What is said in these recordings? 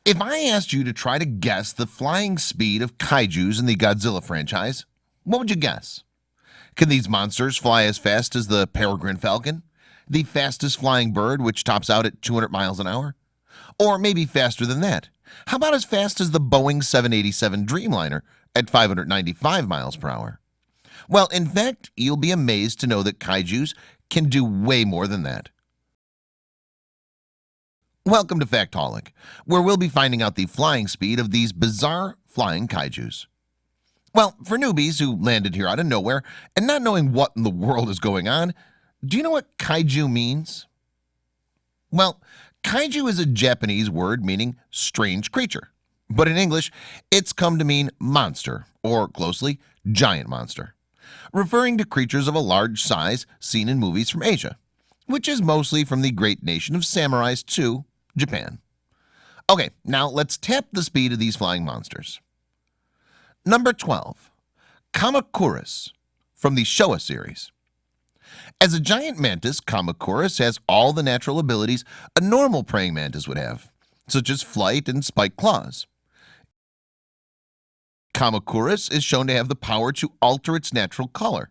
If I asked you to try to guess the flying speed of kaijus in the Godzilla franchise, what would you guess? Can these monsters fly as fast as the peregrine falcon, the fastest flying bird which tops out at 200 miles an hour? Or maybe faster than that? How about as fast as the Boeing 787 Dreamliner at 595 miles per hour? Well, in fact, you'll be amazed to know that kaijus can do way more than that. Welcome to Factaholic, where we'll be finding out the flying speed of these bizarre flying kaijus. Well, for newbies who landed here out of nowhere and not knowing what in the world is going on, do you know what kaiju means? Well, kaiju is a Japanese word meaning strange creature, but in English, it's come to mean monster, or closely, giant monster, referring to creatures of a large size seen in movies from Asia, which is mostly from the great nation of samurais too, Japan. Okay, now let's tap the speed of these flying monsters. Number 12, Kamacuras from the Showa series. As a giant mantis, Kamacuras has all the natural abilities a normal praying mantis would have, such as flight and spiked claws. Kamacuras is shown to have the power to alter its natural color,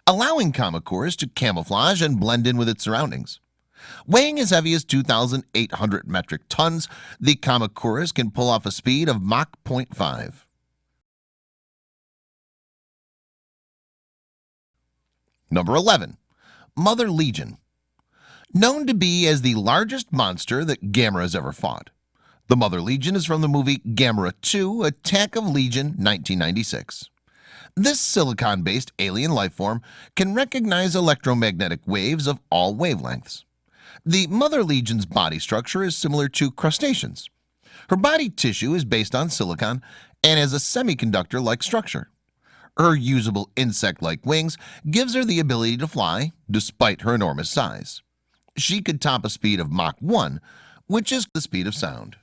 allowing Kamacuras to camouflage and blend in with its surroundings. Weighing as heavy as 2,800 metric tons, the Kamacuras can pull off a speed of Mach 0.5. Number 11, Mother Legion. Known to be as the largest monster that Gamera has ever fought, the Mother Legion is from the movie Gamera 2: Attack of Legion 1996. This silicon-based alien lifeform can recognize electromagnetic waves of all wavelengths. The Mother Legion's body structure is similar to crustaceans. Her body tissue is based on silicon and has a semiconductor-like structure. Her usable insect-like wings gives her the ability to fly despite her enormous size. She could top a speed of Mach 1, which is the speed of sound.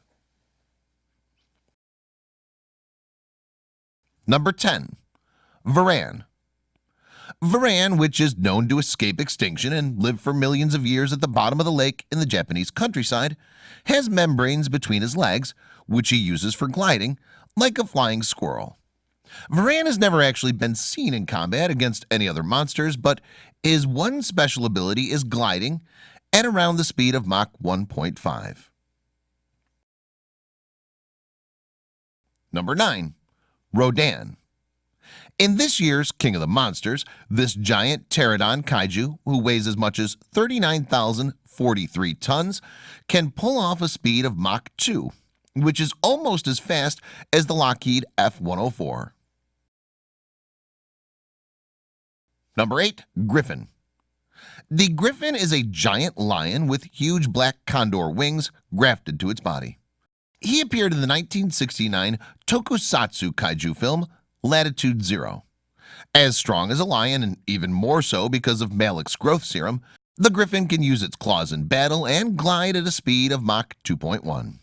Number 10, Varan. Varan, which is known to escape extinction and live for millions of years at the bottom of the lake in the Japanese countryside, has membranes between his legs, which he uses for gliding, like a flying squirrel. Varan has never actually been seen in combat against any other monsters, but his one special ability is gliding at around the speed of Mach 1.5. Number 9, Rodan. In this year's King of the Monsters, this giant pterodon kaiju, who weighs as much as 39,043 tons, can pull off a speed of Mach 2, which is almost as fast as the Lockheed F-104. Number 8, Griffin. The Griffin is a giant lion with huge black condor wings grafted to its body. He appeared in the 1969 tokusatsu kaiju film Latitude Zero. As strong as a lion, and even more so because of Malik's growth serum, the Griffin can use its claws in battle and glide at a speed of Mach 2.1.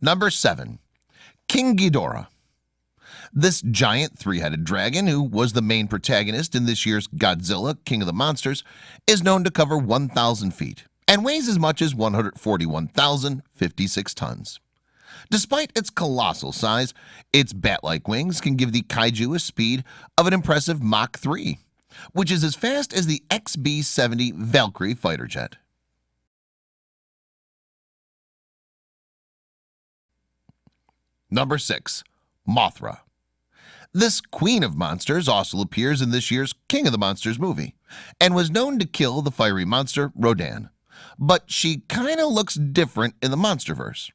Number 7, King Ghidorah. This giant three-headed dragon, who was the main protagonist in this year's Godzilla King of the Monsters, is known to cover 1,000 feet and weighs as much as 141,056 tons. Despite its colossal size, its bat-like wings can give the kaiju a speed of an impressive Mach 3, which is as fast as the XB-70 Valkyrie fighter jet. Number 6, Mothra. This queen of monsters also appears in this year's King of the Monsters movie and was known to kill the fiery monster Rodan, but she kinda looks different in the Monsterverse.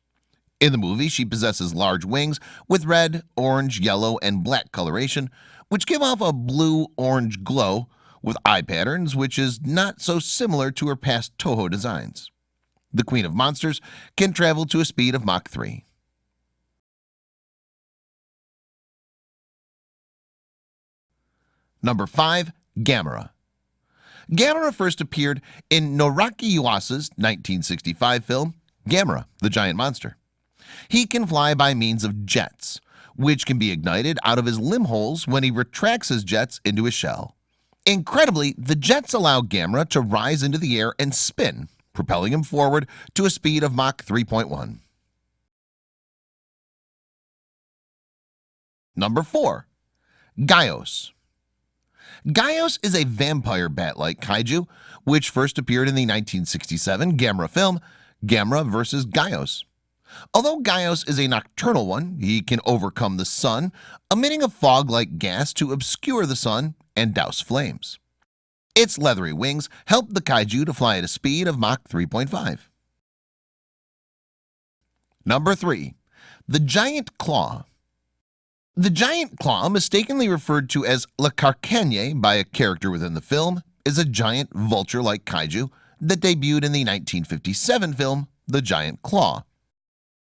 In the movie, she possesses large wings with red, orange, yellow, and black coloration, which give off a blue-orange glow with eye patterns, which is not so similar to her past Toho designs. The Queen of Monsters can travel to a speed of Mach 3. Number 5, Gamera. Gamera first appeared in Noraki Yuasa's 1965 film, Gamera, the Giant Monster. He can fly by means of jets, which can be ignited out of his limb holes when he retracts his jets into his shell. Incredibly, the jets allow Gamera to rise into the air and spin, propelling him forward to a speed of Mach 3.1. Number 4. Kaijus. Kaijus is a vampire bat-like kaiju which first appeared in the 1967 Gamera film Gamera vs. Kaijus. Although Kaijus is a nocturnal one, he can overcome the sun, emitting a fog-like gas to obscure the sun and douse flames. Its leathery wings help the kaiju to fly at a speed of Mach 3.5. Number 3. The Giant Claw. The giant claw, mistakenly referred to as Le Carcanier by a character within the film, is a giant vulture-like kaiju that debuted in the 1957 film The Giant Claw.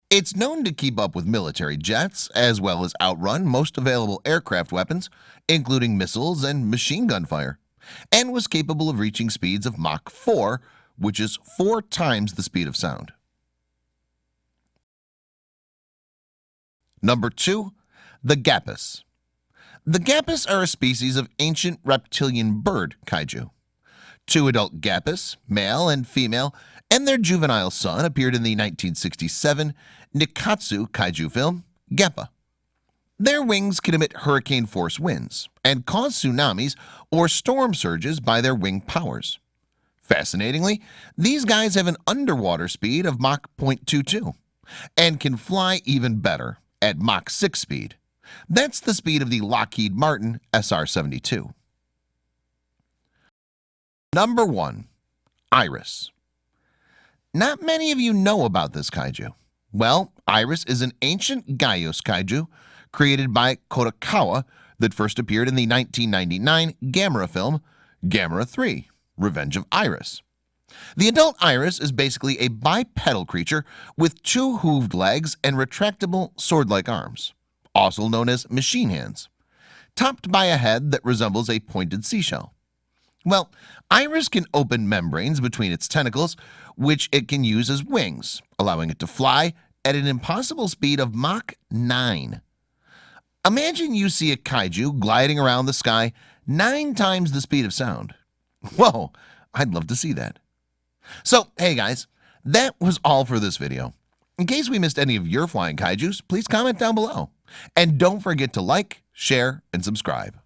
It's known to keep up with military jets as well as outrun most available aircraft weapons, including missiles and machine gun fire, and was capable of reaching speeds of Mach 4, which is 4 times the speed of sound. Number 2. The Kaijus. The Kaijus are a species of ancient reptilian bird kaiju. 2 adult Kaijus, male and female, and their juvenile son appeared in the 1967 Nikkatsu kaiju film Geppa. Their wings can emit hurricane-force winds and cause tsunamis or storm surges by their wing powers. Fascinatingly, these guys have an underwater speed of Mach 0.22 and can fly even better at Mach 6 speed. That's the speed of the Lockheed Martin SR-72. Number 1. Iris. Not many of you know about this kaiju. Well, Iris is an ancient Kaijus kaiju created by Kodakawa that first appeared in the 1999 Gamera film Gamera 3: Revenge of Iris. The adult Iris is basically a bipedal creature with 2 hooved legs and retractable sword-like arms, also known as machine hands, topped by a head that resembles a pointed seashell. Well, Iris can open membranes between its tentacles, which it can use as wings, allowing it to fly at an impossible speed of Mach 9. Imagine you see a kaiju gliding around the sky 9 times the speed of sound. Whoa, I'd love to see that. So, hey guys, that was all for this video. In case we missed any of your flying kaijus, please comment down below. And don't forget to like, share, and subscribe.